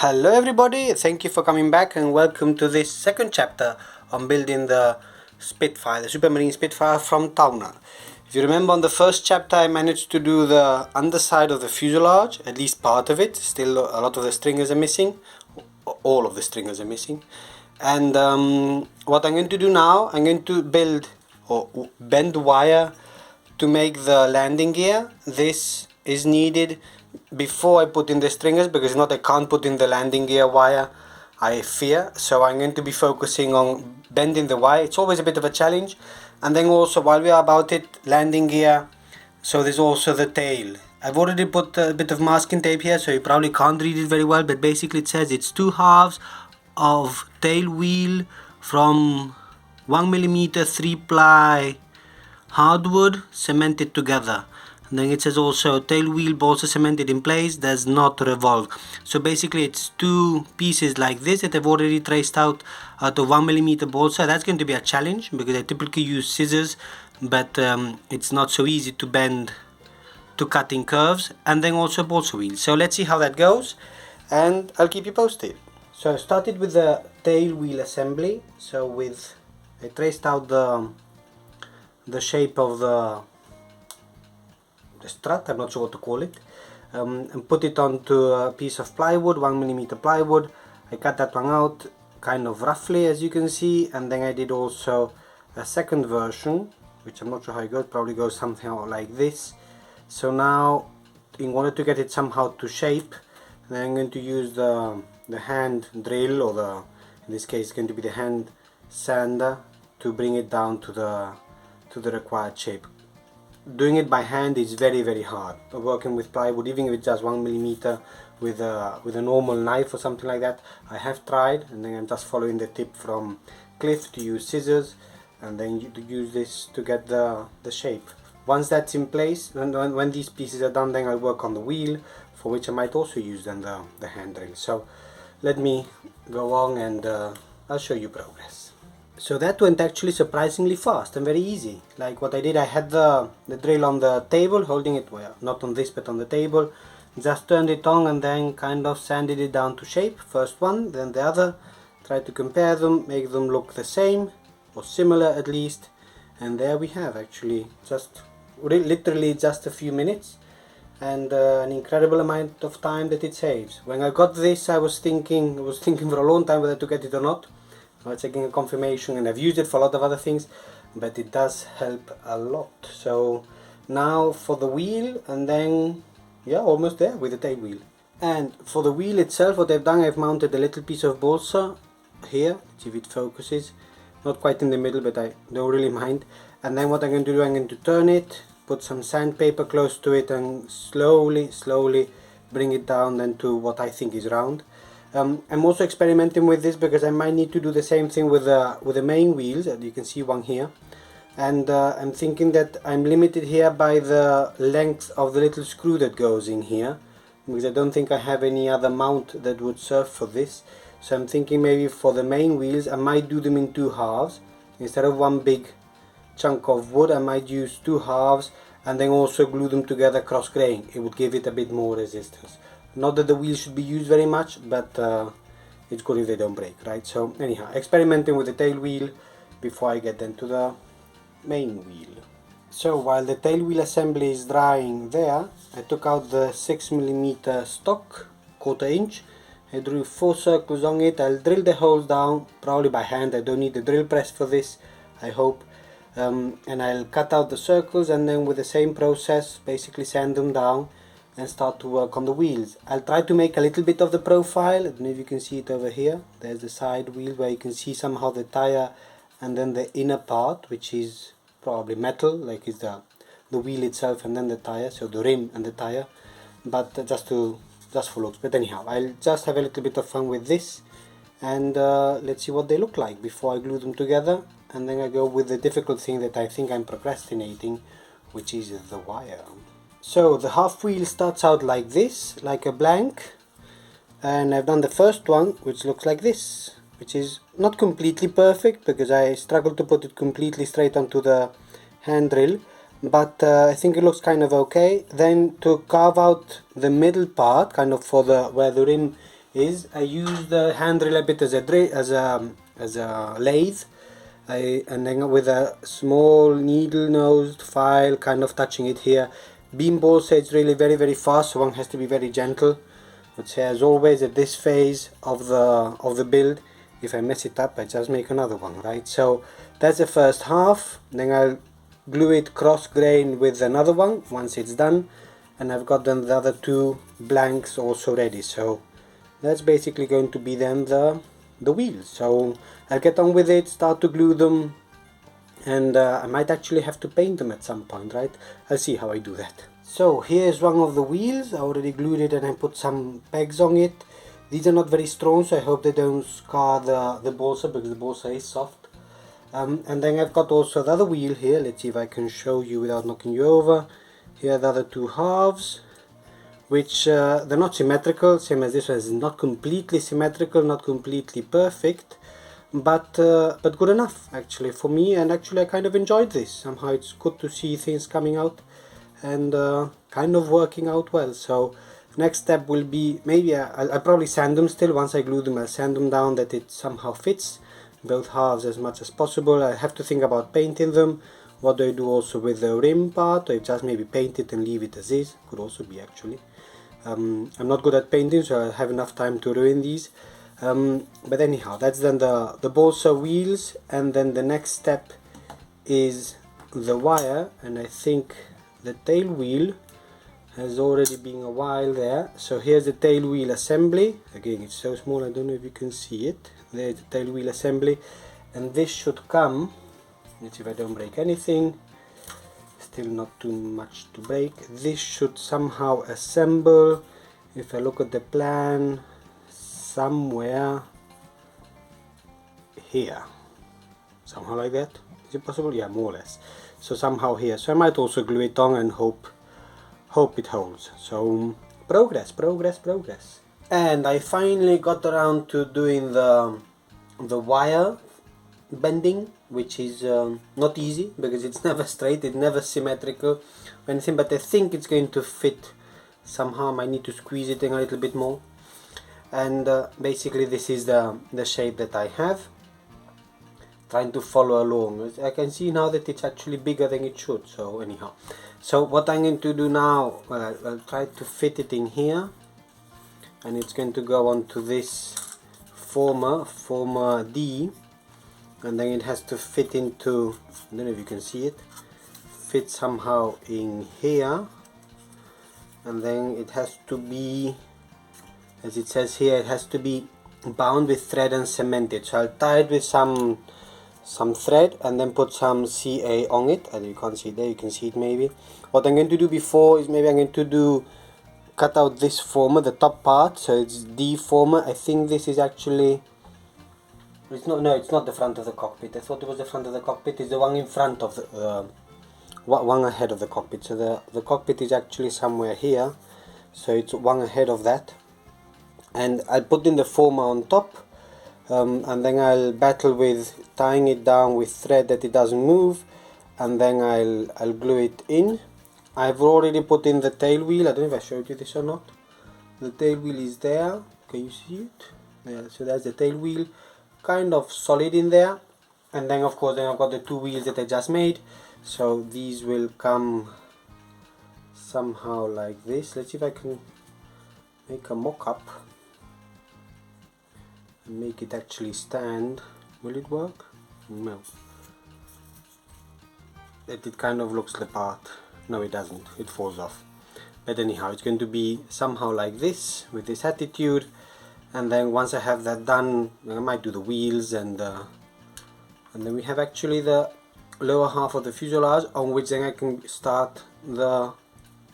Hello everybody, thank you for coming back and welcome to this second chapter on building the Spitfire, the Supermarine Spitfire from Towner. If you remember on the first chapter I managed to do the underside of the fuselage, at least part of it. Still a lot of the stringers are missing, all of the stringers are missing. And what I'm going to do now, I'm going to build or bend wire to make the landing gear. This is needed before I put in the stringers, because if not I can't put in the landing gear wire, I fear. So I'm going to be focusing on bending the wire. It's always a bit of a challenge. And then also, while we are about it, landing gear, so there's also the tail. I've already put a bit of masking tape here, so you probably can't read it very well, but basically it says it's 2/2 of tail wheel from 1mm 3-ply hardwood cemented together. And then it says also tail wheel bolts are cemented in place, does not revolve. So basically it's two pieces like this that I've already traced out of 1mm bolts. So that's going to be a challenge because I typically use scissors, but it's not so easy to bend to cutting curves, and then also balsa wheels. So let's see how that goes and I'll keep you posted. So I started with the tail wheel assembly. So I traced out the shape of the strut, I'm not sure what to call it, and put it onto a piece of plywood, 1mm plywood. I cut that one out kind of roughly, as you can see, and then I did also a second version, which I'm not sure how it goes, probably goes something like this. So now, in order to get it somehow to shape, then I'm going to use the hand drill, or in this case it's going to be the hand sander, to bring it down to the required shape. Doing it by hand is very hard. Working with plywood, even if it's just 1mm with a normal knife or something like that, I have tried, and then I'm just following the tip from Cliff to use scissors, and then you use this to get the shape. Once that's in place, when these pieces are done, then I'll work on the wheel, for which I might also use then the hand drill. So let me go on and I'll show you progress. So that went actually surprisingly fast and very easy. Like what I did, I had the drill on the table, holding it, well, not on this but on the table, just turned it on and then kind of sanded it down to shape. First one, then the other, tried to compare them, make them look the same or similar at least, and there we have actually literally just a few minutes, and an incredible amount of time that it saves. When I got this, I was thinking for a long time whether to get it or not. I was checking a confirmation, and I've used it for a lot of other things, but it does help a lot. So now for the wheel, and then yeah, almost there with the tail wheel. And for the wheel itself, what I've done, I've mounted a little piece of balsa here. Let's see if it focuses. Not quite in the middle, but I don't really mind. And then what I'm going to do, I'm going to turn it, put some sandpaper close to it, and slowly bring it down then to what I think is round. I'm also experimenting with this because I might need to do the same thing with the main wheels, and you can see one here. And I'm thinking that I'm limited here by the length of the little screw that goes in here, because I don't think I have any other mount that would serve for this. So I'm thinking maybe for the main wheels I might do them in 2/2. Instead of one big chunk of wood, I might use 2/2 and then also glue them together cross grain. It would give it a bit more resistance. Not that the wheels should be used very much, but it's good if they don't break, right? So anyhow, experimenting with the tail wheel before I get then to the main wheel. So while the tail wheel assembly is drying there, I took out the 6mm stock, 1/4 inch. I drew 4 circles on it. I'll drill the holes down, probably by hand. I don't need the drill press for this, I hope. And I'll cut out the circles, and then with the same process basically sand them down and start to work on the wheels. I'll try to make a little bit of the profile. I don't know if you can see it over here. There's the side wheel where you can see somehow the tire, and then the inner part, which is probably metal, like is the wheel itself and then the tire, so the rim and the tire, but just for looks. But anyhow, I'll just have a little bit of fun with this, and let's see what they look like before I glue them together, and then I go with the difficult thing that I think I'm procrastinating, which is the wire. So the half wheel starts out like this, like a blank, and I've done the first one, which looks like this, which is not completely perfect because I struggled to put it completely straight onto the hand drill, but I think it looks kind of okay. Then to carve out the middle part, kind of for where the rim is I use the hand drill a bit as a lathe, and then with a small needle nosed file kind of touching it here. Beam balsa is really very fast, so one has to be very gentle. But say, as always, at this phase of the build, if I mess it up, I just make another one, right? So that's the first half. Then I'll glue it cross grain with another one once it's done, and I've got then the other two blanks also ready. So that's basically going to be then the wheels. So I'll get on with it, start to glue them, and I might actually have to paint them at some point, right? I'll see how I do that. So here's one of the wheels. I already glued it and I put some pegs on it. These are not very strong, so I hope they don't scar the balsa, because the balsa is soft. And then I've got also the other wheel here. Let's see if I can show you without knocking you over. Here are the other two halves, which they're not symmetrical, same as this one. Is not completely symmetrical, not completely perfect, but good enough actually for me. And actually I kind of enjoyed this. Somehow it's good to see things coming out and kind of working out well. So next step will be, maybe I'll probably sand them still. Once I glue them, I'll sand them down that it somehow fits both halves as much as possible. I have to think about painting them. What do I do also with the rim part, or just maybe paint it and leave it as is? Could also be actually. I'm not good at painting, so I have enough time to ruin these. But anyhow, that's then the balsa wheels, and then the next step is the wire, and I think the tail wheel has already been a while there. So here's the tail wheel assembly. Again, it's so small, I don't know if you can see it. There's the tail wheel assembly, and this should come, let's see if I don't break anything, still not too much to break. This should somehow assemble, if I look at the plan, somewhere here, somehow like that. Is it possible? Yeah, more or less. So somehow here. So I might also glue it on and hope it holds. So progress. And I finally got around to doing the wire bending, which is not easy, because it's never straight, it's never symmetrical or anything, but I think it's going to fit somehow. I might need to squeeze it in a little bit more. And basically this is the shape that I have. Trying to follow along. I can see now that it's actually bigger than it should. So anyhow, so what I'm going to do now, well, I'll try to fit it in here, and it's going to go onto this former D, and then it has to fit into, I don't know if you can see it, fit somehow in here, and then it has to be, as it says here, it has to be bound with thread and cemented. So I'll tie it with some thread and then put some CA on it. And you can't see it there, you can see it maybe. What I'm going to do before is maybe I'm going to cut out this former, the top part, so it's D former. I think this is actually, it's not the front of the cockpit. I thought it was the front of the cockpit. It's the one in front of the one ahead of the cockpit. So the cockpit is actually somewhere here, so it's one ahead of that. And I'll put in the former on top, and then I'll battle with tying it down with thread that it doesn't move, and then I'll glue it in. I've already put in the tail wheel. I don't know if I showed you this or not. The tail wheel is there. Can you see it? Yeah, so that's the tail wheel, kind of solid in there. And then of course I've got the two wheels that I just made. So these will come somehow like this. Let's see if I can make a mock-up and make it actually stand. Will it work? No. It kind of looks the part. No, it doesn't. It falls off. But anyhow, it's going to be somehow like this, with this attitude. And then once I have that done, I might do the wheels, and then we have actually the lower half of the fuselage, on which then I can start the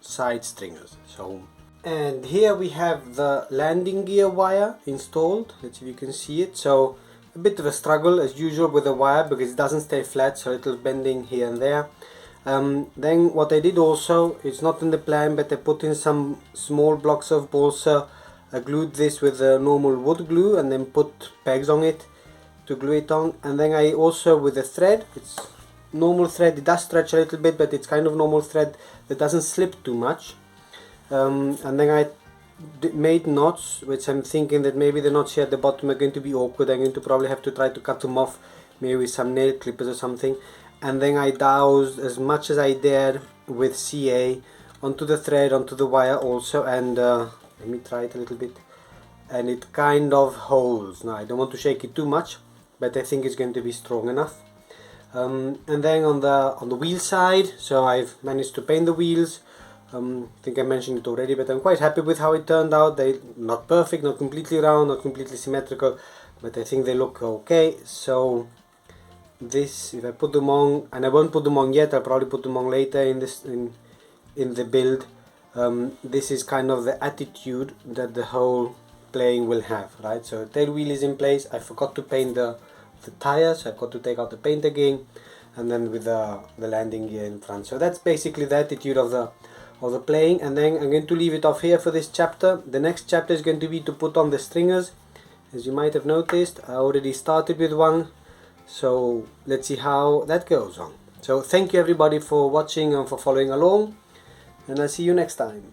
side stringers. So, and here we have the landing gear wire installed. Let's see if you can see it. So a bit of a struggle as usual with the wire, because it doesn't stay flat, so a little bending here and there. Then what I did also, it's not in the plan, but I put in some small blocks of balsa. I glued this with a normal wood glue and then put pegs on it to glue it on. And then I also, with the thread, it's normal thread, it does stretch a little bit, but it's kind of normal thread that doesn't slip too much. And then I made knots, which I'm thinking that maybe the knots here at the bottom are going to be awkward. I'm going to probably have to try to cut them off, maybe with some nail clippers or something. And then I doused as much as I dared with CA onto the thread, onto the wire also, and let me try it a little bit, and it kind of holds. Now I don't want to shake it too much, but I think it's going to be strong enough. And then on the wheel side, so I've managed to paint the wheels. I think I mentioned it already, but I'm quite happy with how it turned out. They're not perfect, not completely round, not completely symmetrical, but I think they look okay. So this, if I put them on, and I won't put them on yet, I'll probably put them on later in the build. This is kind of the attitude that the whole playing will have, right? So tail wheel is in place. I forgot to paint the tires, so I've got to take out the paint again, and then with the landing gear in front. So that's basically the attitude of the playing. And then I'm going to leave it off here for this chapter. The next chapter is going to be to put on the stringers. As you might have noticed, I already started with one, so let's see how that goes on. So thank you everybody for watching and for following along, and I'll see you next time.